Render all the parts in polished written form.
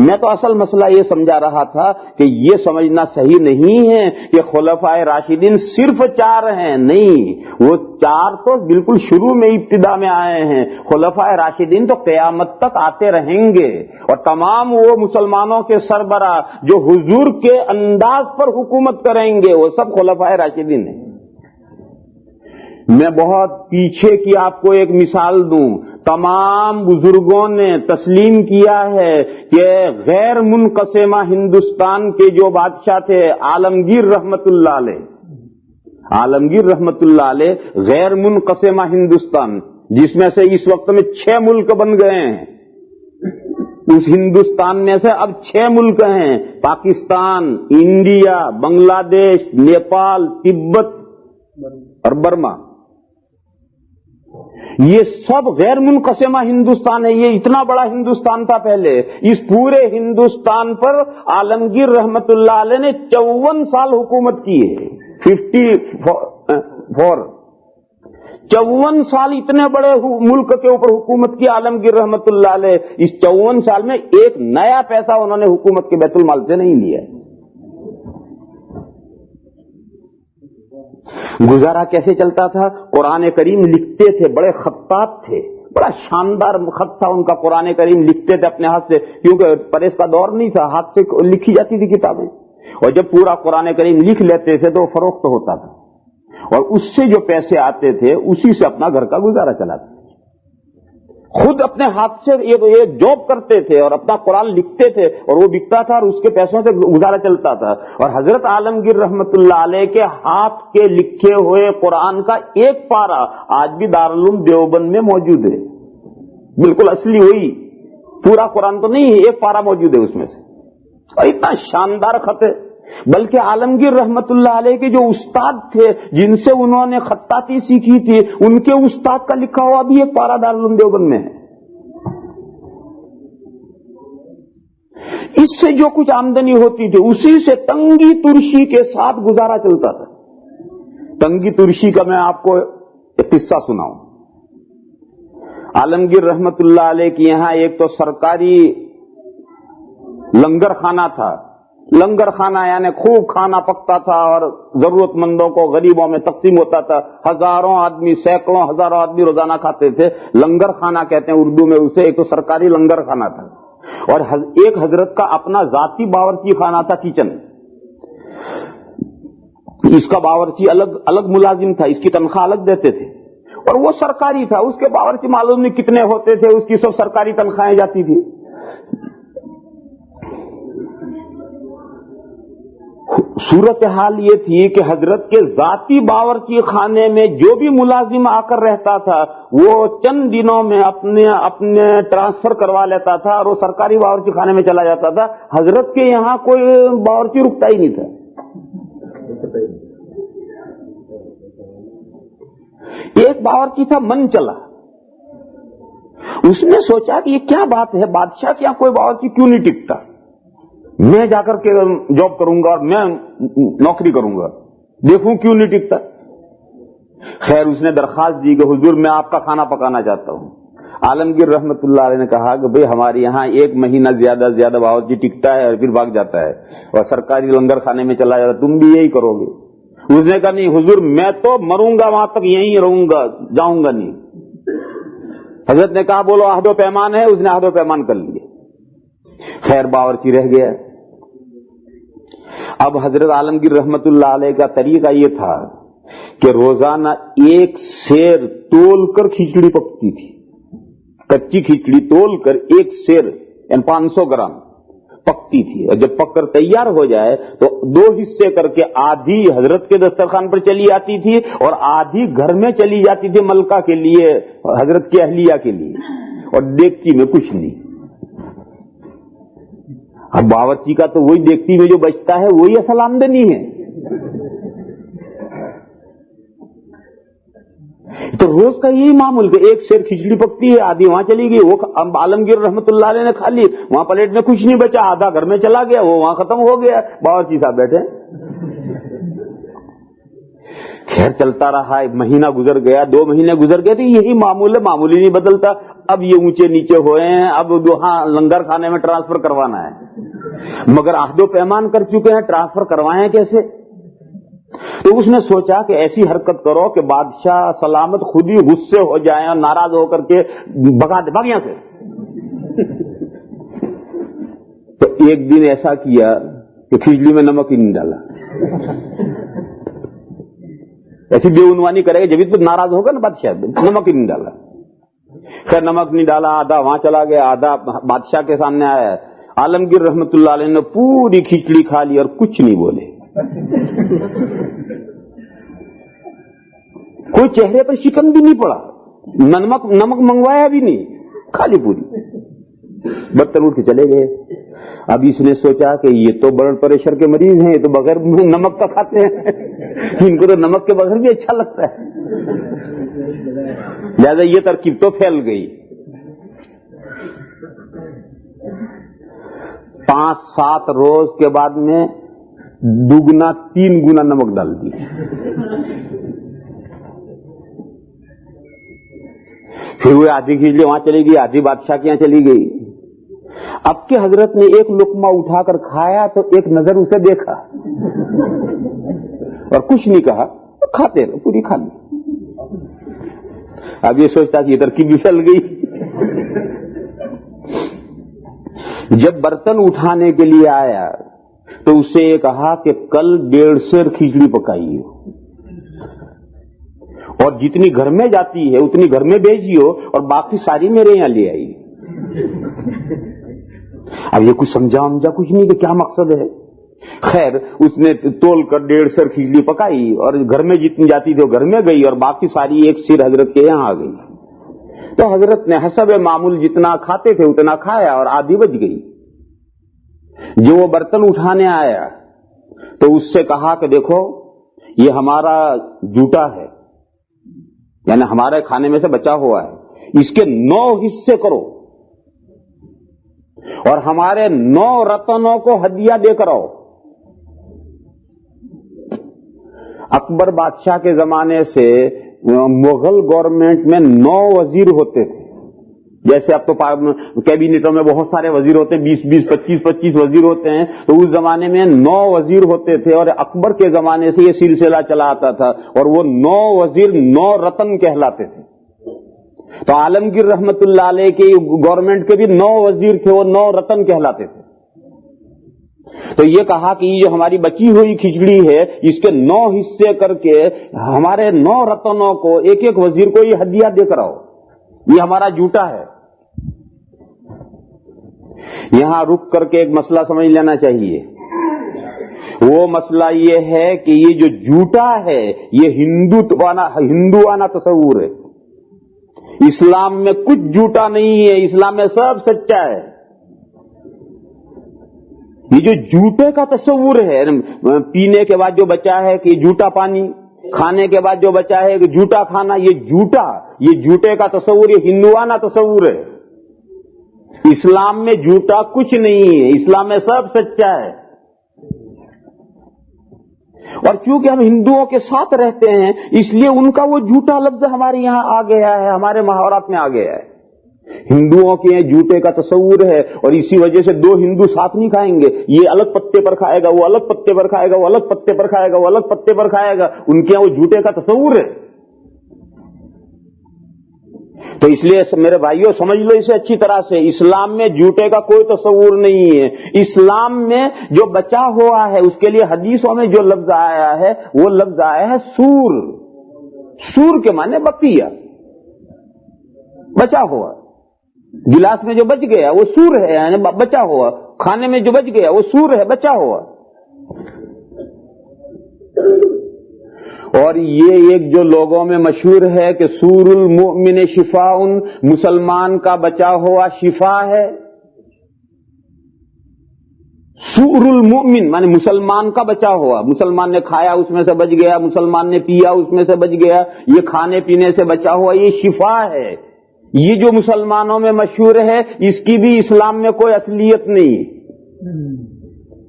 میں تو اصل مسئلہ یہ سمجھا رہا تھا کہ یہ سمجھنا صحیح نہیں ہے کہ خلفائے راشدین صرف 4 ہیں، نہیں، وہ 4 تو بالکل شروع میں ابتدا میں آئے ہیں، خلفائے راشدین تو قیامت تک آتے رہیں گے، اور تمام وہ مسلمانوں کے سربراہ جو حضور کے انداز پر حکومت کریں گے وہ سب خلفائے راشدین ہیں۔ میں بہت پیچھے کی آپ کو ایک مثال دوں، تمام بزرگوں نے تسلیم کیا ہے کہ غیر منقسمہ ہندوستان کے جو بادشاہ تھے عالمگیر رحمت اللہ علیہ، عالمگیر رحمت اللہ علیہ غیر منقسمہ ہندوستان جس میں سے اس وقت میں 6 ملک بن گئے ہیں، اس ہندوستان میں سے اب 6 ملک ہیں، پاکستان، انڈیا، بنگلہ دیش، نیپال، تبت اور برما، یہ سب غیر منقسمہ ہندوستان ہے۔ یہ اتنا بڑا ہندوستان تھا پہلے، اس پورے ہندوستان پر عالمگیر رحمت اللہ علیہ نے 54 سال حکومت کی ہے، 54 سال اتنے بڑے ملک کے اوپر حکومت کی عالمگیر رحمت اللہ علیہ۔ اس 54 سال میں ایک نیا پیسہ انہوں نے حکومت کے بیت المال سے نہیں لیا۔ گزارا کیسے چلتا تھا؟ قرآن کریم لکھتے تھے، بڑے خطاط تھے، بڑا شاندار خط تھا ان کا، قرآن کریم لکھتے تھے اپنے ہاتھ سے، کیونکہ پریس کا دور نہیں تھا، ہاتھ سے لکھی جاتی تھی کتابیں، اور جب پورا قرآن کریم لکھ لیتے تھے تو فروخت ہوتا تھا، اور اس سے جو پیسے آتے تھے اسی سے اپنا گھر کا گزارا چلاتے تھے۔ خود اپنے ہاتھ سے ایک جاب کرتے تھے اور اپنا قرآن لکھتے تھے، اور وہ بکتا تھا اور اس کے پیسوں سے گزارا چلتا تھا۔ اور حضرت عالمگیر رحمت اللہ علیہ کے ہاتھ کے لکھے ہوئے قرآن کا ایک پارہ آج بھی دارالعلوم دیوبند میں موجود ہے، بالکل اصلی وہی، پورا قرآن تو نہیں ہے، ایک پارہ موجود ہے اس میں سے، اور اتنا شاندار خط ہے۔ بلکہ عالمگیر رحمت اللہ علیہ کے جو استاد تھے جن سے انہوں نے خطاطی سیکھی تھی، ان کے استاد کا لکھا ہوا بھی ایک پارہ دارالعلوم دیوبند میں ہے۔ اس سے جو کچھ آمدنی ہوتی تھی اسی سے تنگی ترشی کے ساتھ گزارا چلتا تھا۔ تنگی ترشی کا میں آپ کو ایک قصہ سناؤں۔ عالمگیر رحمت اللہ علیہ کے یہاں ایک تو سرکاری لنگر خانہ تھا، لنگر خانہ یعنی خوب کھانا پکتا تھا اور ضرورت مندوں کو، غریبوں میں تقسیم ہوتا تھا، ہزاروں آدمی، سینکڑوں ہزاروں آدمی روزانہ کھاتے تھے۔ لنگر خانہ کہتے ہیں اردو میں اسے، ایک تو سرکاری لنگر خانہ تھا، اور ایک حضرت کا اپنا ذاتی باورچی خانہ تھا، کچن۔ اس کا باورچی الگ ملازم تھا، اس کی تنخواہ الگ دیتے تھے، اور وہ سرکاری تھا، اس کے باورچی معلوم نہیں کتنے ہوتے تھے، اس کی سب سرکاری تنخواہیں جاتی تھی۔ صورتحال یہ تھی کہ حضرت کے ذاتی باورچی خانے میں جو بھی ملازم آ کر رہتا تھا وہ چند دنوں میں اپنے ٹرانسفر کروا لیتا تھا اور وہ سرکاری باورچی خانے میں چلا جاتا تھا۔ حضرت کے یہاں کوئی باورچی رکتا ہی نہیں تھا۔ ایک باورچی تھا من چلا، اس نے سوچا کہ یہ کیا بات ہے، بادشاہ کے یہاں کوئی باورچی کیوں نہیں ٹکتا، میں جا کر کے جاب کروں گا اور میں نوکری کروں گا، دیکھوں کیوں نہیں ٹکتا۔ خیر اس نے درخواست دی کہ حضور میں آپ کا کھانا پکانا چاہتا ہوں۔ عالمگیر رحمت اللہ علیہ نے کہا کہ بھئی ہمارے یہاں 1 مہینہ زیادہ سے زیادہ باورچی ٹکتا ہے اور پھر بھاگ جاتا ہے، اور سرکاری لنگر خانے میں چلا جاتا، تم بھی یہی کرو گے؟ اس نے کہا نہیں حضور میں تو مروں گا وہاں تک یہیں رہوں گا، جاؤں گا نہیں۔ حضرت نے کہا بولو عہد و پیمان ہے، اس نے عہد و پیمان کر لیے۔ خیر باورچی رہ گیا۔ اب حضرت عالمگیر رحمت اللہ علیہ کا طریقہ یہ تھا کہ روزانہ 1 سیر تول کر کھچڑی پکتی تھی، کچی کھچڑی تول کر 1 سیر یعنی 500 گرام پکتی تھی، اور جب پک کر تیار ہو جائے تو 2 حصے کر کے آدھی حضرت کے دسترخوان پر چلی آتی تھی اور آدھی گھر میں چلی جاتی تھی ملکہ کے لیے، حضرت کی اہلیہ کے لیے، اور دیگچی میں کچھ نہیں۔ اب باورچی کا تو وہی دیگچی میں جو بچتا ہے وہی اصل آمدنی ہے۔ تو روز کا یہی معمول کہ 1 سیر کھچڑی پکتی ہے، آدھی وہاں چلی گئی، وہ عالمگیر رحمت اللہ علیہ نے کھا لی، وہاں پلیٹ میں کچھ نہیں بچا، آدھا گھر میں چلا گیا، وہ وہاں ختم ہو گیا، باورچی صاحب بیٹھے۔ خیر چلتا رہا، 1 مہینہ گزر گیا، 2 مہینے گزر گئے، تو یہی معمول ہے، معمول ہی نہیں بدلتا۔ اب یہ اونچے نیچے ہوئے ہیں، اب وہاں لنگر کھانے میں ٹرانسفر کروانا ہے، مگر عہد و پیمان کر چکے ہیں، ٹرانسفر کروائیں کیسے؟ تو اس نے سوچا کہ ایسی حرکت کرو کہ بادشاہ سلامت خود ہی غصے ہو جائیں اور ناراض ہو کر کے بھاگ یہاں سے۔ تو ایک دن ایسا کیا کہ کھچڑی میں نمک ہی نہیں ڈالا، ایسی بے عنوانی کرے گا جب تو ناراض ہوگا نا بادشاہ، نمک ہی نہیں ڈالا۔ خیر نمک نہیں ڈالا، آدھا وہاں چلا گیا، آدھا بادشاہ کے سامنے آیا۔ عالمگیر رحمت اللہ علیہ نے پوری کھچڑی کھا لی اور کچھ نہیں بولے، کوئی چہرے پر شکن بھی نہیں پڑا، نمک منگوایا بھی نہیں، کھا لی پوری، برتن اٹھ کے چلے گئے۔ اب اس نے سوچا کہ یہ تو بلڈ پریشر کے مریض ہیں، یہ تو بغیر نمک کا کھاتے ہیں، ان کو تو نمک کے بغیر بھی اچھا لگتا ہے، لہذا یہ ترکیب تو پھیل گئی۔ 5-7 روز کے بعد میں 2-3 گنا نمک ڈال دی۔ پھر وہ آدھی کھچڑی وہاں چلی گئی، آدھی بادشاہ کے یہاں چلی گئی۔ اب کے حضرت نے ایک لقمہ اٹھا کر کھایا تو ایک نظر اسے دیکھا اور کچھ نہیں کہا، کھاتے رہو، پوری کھا لی۔ اب یہ سوچتا کہ یہ ترکیب بھی پھیل گئی۔ جب برتن اٹھانے کے لیے آیا تو اسے یہ کہا کہ کل 1.5 سیر کھچڑی پکائی ہو اور جتنی گھر میں جاتی ہے اتنی گھر میں بھیجیو اور باقی ساری میرے یہاں لے آئی۔ اب یہ کچھ سمجھا کچھ نہیں کہ کیا مقصد ہے۔ خیر اس نے تول کر 1.5 سیر کھچڑی پکائی اور گھر میں جتنی جاتی تھی وہ گھر میں گئی اور باقی ساری 1 سیر حضرت کے یہاں آ گئی۔ تو حضرت نے حسب معمول جتنا کھاتے تھے اتنا کھایا اور آدھی بچ گئی۔ جو وہ برتن اٹھانے آیا تو اس سے کہا کہ دیکھو یہ ہمارا جوٹا ہے، یعنی ہمارے کھانے میں سے بچا ہوا ہے، اس کے 9 حصے کرو اور ہمارے 9 رتنوں کو ہدیہ دے کر آؤ۔ اکبر بادشاہ کے زمانے سے مغل گورنمنٹ میں 9 وزیر ہوتے تھے، جیسے اب تو کیبینٹوں میں بہت سارے وزیر ہوتے ہیں، 20-20 25-25 وزیر ہوتے ہیں، تو اس زمانے میں 9 وزیر ہوتے تھے اور اکبر کے زمانے سے یہ سلسلہ چلا آتا تھا اور وہ 9 وزیر 9 رتن کہلاتے تھے۔ تو عالمگیر رحمت اللہ علیہ کے گورنمنٹ کے بھی 9 وزیر تھے، وہ 9 رتن کہلاتے تھے۔ تو یہ کہا کہ یہ جو ہماری بچی ہوئی کھچڑی ہے اس کے 9 حصے کر کے ہمارے 9 رتنوں کو ایک ایک وزیر کو یہ ہدیہ دے کر آؤ، یہ ہمارا جوٹا ہے۔ یہاں رک کر کے ایک مسئلہ سمجھ لینا چاہیے، وہ مسئلہ یہ ہے کہ یہ جو جوٹا ہے یہ ہندوانہ تصور ہے۔ اسلام میں کچھ جھوٹا نہیں ہے، اسلام میں سب سچا ہے۔ یہ جو جھوٹے کا تصور ہے، پینے کے بعد جو بچا ہے کہ جھوٹا پانی، کھانے کے بعد جو بچا ہے کہ جھوٹا کھانا، یہ جھوٹے کا تصور، یہ ہندوانہ تصور ہے۔ اسلام میں جھوٹا کچھ نہیں ہے، اسلام میں سب سچا ہے۔ اور چونکہ ہم ہندوؤں کے ساتھ رہتے ہیں اس لیے ان کا وہ جھوٹا لفظ ہمارے یہاں آ گیا ہے، ہمارے محاورات میں آ گیا ہے۔ ہندوؤں کے یہاں جھوٹے کا تصور ہے اور اسی وجہ سے 2 ہندو ساتھ نہیں کھائیں گے، یہ الگ پتے پر کھائے گا، وہ الگ پتے پر کھائے گا، وہ الگ پتے پر کھائے گا، وہ الگ پتے پر کھائے گا، ان کے یہاں وہ جھوٹے کا تصور ہے۔ تو اس لیے میرے بھائیوں سمجھ لو اسے اچھی طرح سے، اسلام میں جھوٹے کا کوئی تصور نہیں ہے۔ اسلام میں جو بچا ہوا ہے اس کے لیے حدیثوں میں جو لفظ آیا ہے وہ لفظ آیا ہے سور۔ سور کے معنی بقیہ، بچا ہوا۔ گلاس میں جو بچ گیا وہ سور ہے، یعنی بچا ہوا۔ کھانے میں جو بچ گیا وہ سور ہے، بچا ہوا۔ اور یہ ایک جو لوگوں میں مشہور ہے کہ سور المؤمن شفاء، مسلمان کا بچا ہوا شفا ہے۔ سور المؤمن مانے مسلمان کا بچا ہوا، مسلمان نے کھایا اس میں سے بچ گیا، مسلمان نے پیا اس میں سے بچ گیا، یہ کھانے پینے سے بچا ہوا یہ شفا ہے۔ یہ جو مسلمانوں میں مشہور ہے اس کی بھی اسلام میں کوئی اصلیت نہیں۔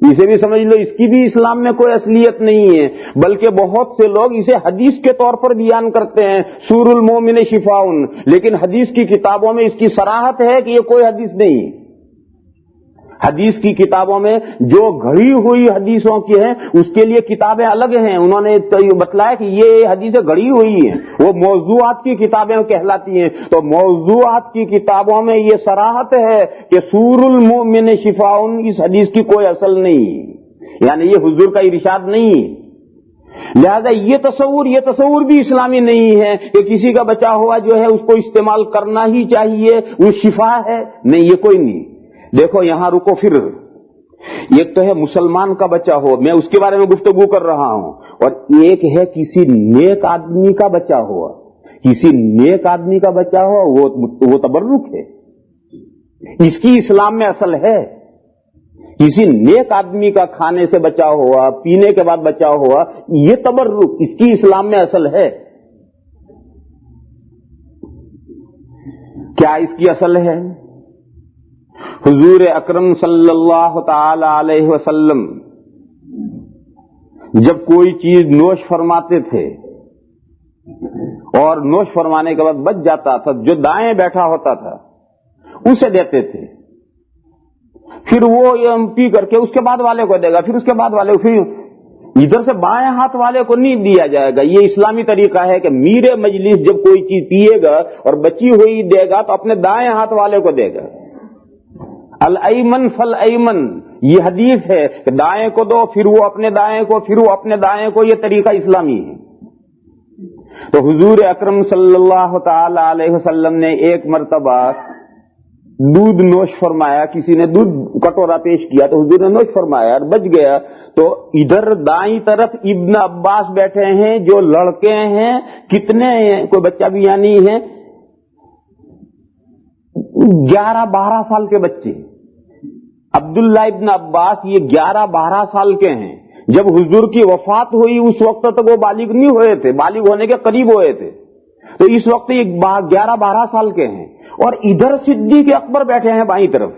اسے بھی سمجھ لو اس کی بھی اسلام میں کوئی اصلیت نہیں ہے، بلکہ بہت سے لوگ اسے حدیث کے طور پر بیان کرتے ہیں، سور المومن شفاؤن، لیکن حدیث کی کتابوں میں اس کی صراحت ہے کہ یہ کوئی حدیث نہیں ہے۔ حدیث کی کتابوں میں جو گھڑی ہوئی حدیثوں کی ہیں اس کے لیے کتابیں الگ ہیں، انہوں نے بتلایا کہ یہ حدیثیں گھڑی ہوئی ہیں، وہ موضوعات کی کتابیں کہلاتی ہیں۔ تو موضوعات کی کتابوں میں یہ صراحت ہے کہ سور المؤمن شفاؤن، اس حدیث کی کوئی اصل نہیں، یعنی یہ حضور کا ارشاد نہیں ہے۔ لہذا یہ تصور بھی اسلامی نہیں ہے کہ کسی کا بچا ہوا جو ہے اس کو استعمال کرنا ہی چاہیے، وہ شفا ہے، نہیں، یہ کوئی نہیں۔ دیکھو یہاں رکو، پھر ایک تو ہے مسلمان کا بچہ ہو، میں اس کے بارے میں گفتگو کر رہا ہوں، اور ایک ہے کسی نیک آدمی کا بچہ ہوا۔ کسی نیک آدمی کا بچہ ہو وہ تبرک ہے، اس کی اسلام میں اصل ہے۔ کسی نیک آدمی کا کھانے سے بچا ہوا، پینے کے بعد بچا ہوا، یہ تبرک اس کی اسلام میں اصل ہے۔ کیا اس کی اصل ہے؟ حضور اکرم صلی اللہ تعالی علیہ وسلم جب کوئی چیز نوش فرماتے تھے اور نوش فرمانے کے بعد بچ جاتا تھا، جو دائیں بیٹھا ہوتا تھا اسے دیتے تھے، پھر وہ پی کر کے اس کے بعد والے کو دے گا، پھر اس کے بعد والے کو، پھر ادھر سے بائیں ہاتھ والے کو نہیں دیا جائے گا۔ یہ اسلامی طریقہ ہے کہ میر مجلس جب کوئی چیز پیے گا اور بچی ہوئی دے گا تو اپنے دائیں ہاتھ والے کو دے گا۔ الایمن فالایمن، یہ حدیث ہے کہ دائیں کو دو، پھر وہ اپنے دائیں کو، پھر وہ اپنے دائیں کو، یہ طریقہ اسلامی ہے۔ تو حضور اکرم صلی اللہ تعالی علیہ وسلم نے ایک مرتبہ دودھ نوش فرمایا، کسی نے دودھ کٹورا پیش کیا تو حضور نے نوش فرمایا اور بچ گیا، تو ادھر دائیں طرف ابن عباس بیٹھے ہیں، جو لڑکے ہیں، کتنے ہیں، کوئی بچہ بھی یہاں نہیں ہے، 11-12 سال کے بچے، عبداللہ ابن عباس یہ 11-12 سال کے ہیں۔ جب حضور کی وفات ہوئی اس وقت تک وہ بالغ نہیں ہوئے تھے، بالغ ہونے کے قریب ہوئے تھے، تو اس وقت یہ 11-12 سال کے ہیں، اور ادھر صدیق اکبر بیٹھے ہیں بائیں طرف۔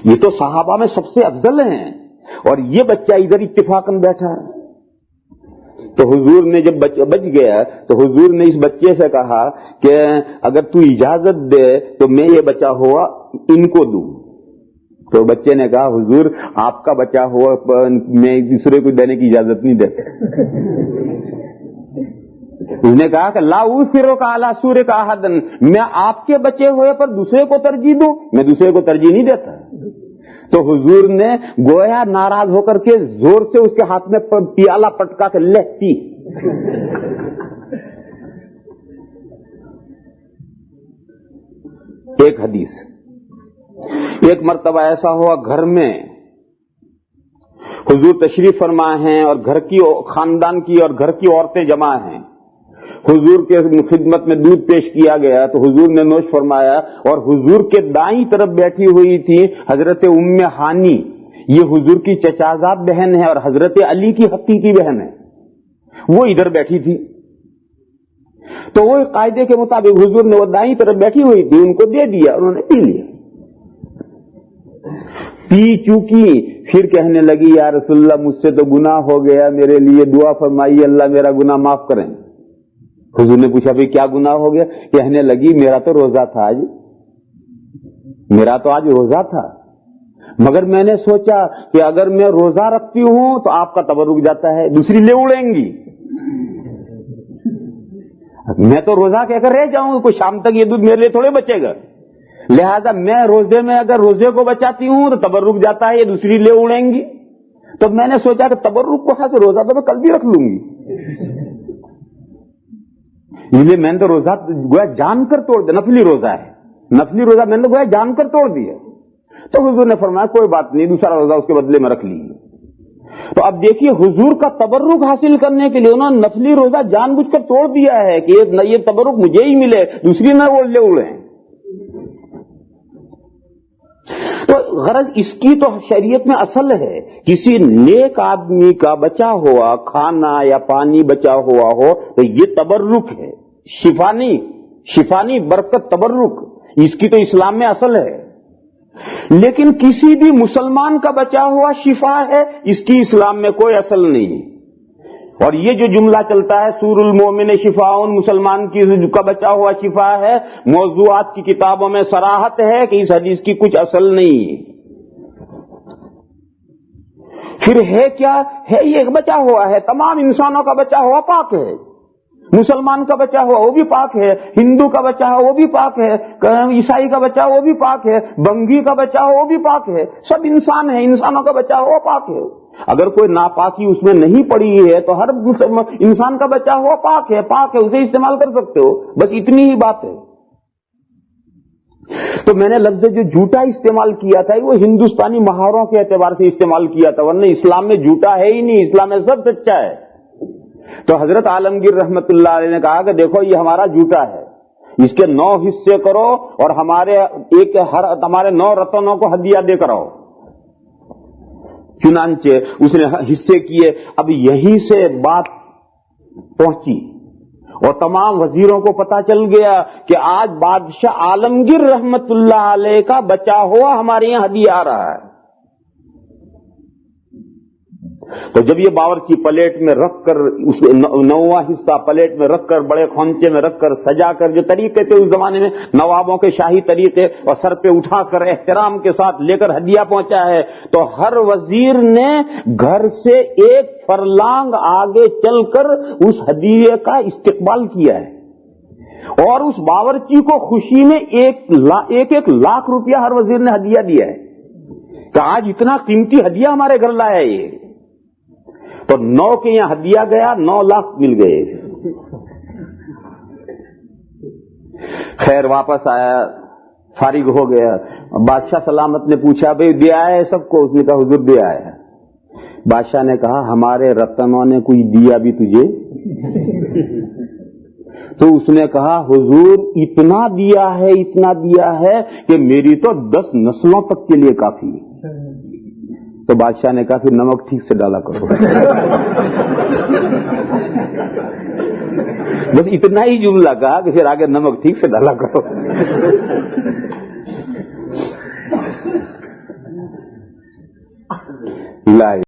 یہ تو صحابہ میں سب سے افضل ہیں، اور یہ بچہ ادھر اتفاقاً بیٹھا ہے۔ تو حضور نے جب بچ گیا تو حضور نے اس بچے سے کہا کہ اگر تو اجازت دے تو میں یہ بچا ہوا ان کو دوں۔ تو بچے نے کہا حضور آپ کا بچا ہوا میں دوسرے کو دینے کی اجازت نہیں دیتا۔ اس نے کہا کہ لا اوثر کا اعلی سور کا احدن، میں آپ کے بچے ہوئے پر دوسرے کو ترجیح دوں، میں دوسرے کو ترجیح نہیں دیتا۔ تو حضور نے گویا ناراض ہو کر کے زور سے اس کے ہاتھ میں پیالہ پٹکا کے لے پی۔ ایک حدیث، ایک مرتبہ ایسا ہوا گھر میں حضور تشریف فرما ہیں اور گھر کی خاندان کی اور گھر کی عورتیں جمع ہیں، حضور کے خدمت میں دودھ پیش کیا گیا تو حضور نے نوش فرمایا، اور حضور کے دائیں طرف بیٹھی ہوئی تھی حضرت ام ہانی، یہ حضور کی چچازاد بہن ہے اور حضرت علی کی حقیقی بہن ہے، وہ ادھر بیٹھی تھی۔ تو وہ قاعدے کے مطابق حضور نے وہ دائیں طرف بیٹھی ہوئی تھی ان کو دے دیا، انہوں نے پی لیا، پی چکی، پھر کہنے لگی یا رسول اللہ مجھ سے تو گناہ ہو گیا، میرے لیے دعا فرمائیے اللہ میرا گناہ معاف کریں۔ حضور نے پوچھا بھئی کیا گناہ ہو گیا؟ کہنے لگی میرا تو روزہ تھا آج، میرا تو آج روزہ تھا، مگر میں نے سوچا کہ اگر میں روزہ رکھتی ہوں تو آپ کا تبرک جاتا ہے، دوسری لے اڑیں گی، میں تو روزہ کہہ کر رہ جاؤں گا، کوئی شام تک یہ دودھ میرے لیے تھوڑے بچے گا، لہذا میں روزے میں اگر روزے کو بچاتی ہوں تو تبرک جاتا ہے، یہ دوسری لے اڑیں گی، تو میں نے سوچا کہ تبرک کو سے روزہ تو میں کل بھی رکھ لوں گی، اس لیے میں نے تو روزہ گویا جان کر توڑ دیا، نفلی روزہ ہے، نفلی روزہ میں نے گویا جان کر توڑ دیا۔ تو حضور نے فرمایا کوئی بات نہیں، دوسرا روزہ اس کے بدلے میں رکھ لیجیے۔ تو اب دیکھیے حضور کا تبرک حاصل کرنے کے لیے انہوں نے نفلی روزہ جان بوجھ کر توڑ دیا ہے کہ یہ تبرک مجھے ہی ملے، دوسری نہ وہ لے اڑیں۔ تو غرض اس کی تو شریعت میں اصل ہے، کسی نیک آدمی کا بچا ہوا کھانا یا پانی بچا ہوا ہو تو یہ تبرک ہے، شفانی برکت تبرک، اس کی تو اسلام میں اصل ہے۔ لیکن کسی بھی مسلمان کا بچا ہوا شفا ہے، اس کی اسلام میں کوئی اصل نہیں ہے۔ اور یہ جو جملہ چلتا ہے سور المومن شفاء، مسلمان کا بچا ہوا شفا ہے، موضوعات کی کتابوں میں صراحت ہے کہ اس حدیث کی کچھ اصل نہیں ہے۔ پھر ہے کیا ہے؟ یہ ایک بچا ہوا ہے، تمام انسانوں کا بچا ہوا پاک ہے، مسلمان کا بچا ہوا وہ بھی پاک ہے، ہندو کا بچا ہوا وہ بھی پاک ہے، عیسائی کا بچا ہوا وہ بھی پاک ہے، بنگی کا بچا ہوا وہ بھی پاک ہے، سب انسان ہیں، انسانوں کا بچا ہوا پاک ہے۔ اگر کوئی ناپاکی اس میں نہیں پڑی ہے تو ہر انسان کا بچا ہوا پاک ہے، اسے استعمال کر سکتے ہو، بس اتنی ہی بات ہے۔ تو میں نے لفظ جو جھوٹا استعمال کیا تھا وہ ہندوستانی محاوروں کے اعتبار سے استعمال کیا تھا، ورنہ اسلام میں جھوٹا ہے ہی نہیں، اسلام میں سب سچا ہے۔ تو حضرت عالمگیر رحمت اللہ علیہ نے کہا کہ دیکھو یہ ہمارا جھوٹا ہے، اس کے 9 حصے کرو اور ہمارے 9 رتنوں کو ہدیہ دے کر آؤ۔ چنانچہ اس نے حصے کیے۔ اب یہیں سے بات پہنچی اور تمام وزیروں کو پتا چل گیا کہ آج بادشاہ عالمگیر رحمت اللہ علیہ کا بچا ہوا ہمارے یہاں ہدیہ آ رہا ہے۔ تو جب یہ باورچی پلیٹ میں رکھ کر اس 9واں حصہ پلیٹ میں رکھ کر بڑے خونچے میں رکھ کر سجا کر، جو طریقے تھے اس زمانے میں نوابوں کے شاہی طریقے، اور سر پہ اٹھا کر احترام کے ساتھ لے کر ہدیہ پہنچا ہے، تو ہر وزیر نے گھر سے 1 فرلانگ آگے چل کر اس ہدیے کا استقبال کیا ہے، اور اس باورچی کو خوشی میں 1 لاکھ روپیہ ہر وزیر نے ہدیہ دیا ہے کہ آج اتنا قیمتی ہدیہ ہمارے گھر لایا یہ۔ تو 9 کے یہاں ہدیہ گیا، 9 لاکھ مل گئے۔ خیر واپس آیا، فارغ ہو گیا۔ بادشاہ سلامت نے پوچھا بھئی دیا ہے سب کو؟ اس نے کہا حضور دیا ہے۔ بادشاہ نے کہا ہمارے رتنوں نے کچھ دیا بھی تجھے؟ تو اس نے کہا حضور اتنا دیا ہے کہ میری تو 10 نسلوں تک کے لیے کافی ہے۔ تو بادشاہ نے کہا پھر نمک ٹھیک سے ڈالا کرو۔ بس اتنا ہی جملہ کہا کہ پھر آگے نمک ٹھیک سے ڈالا کرو۔ لا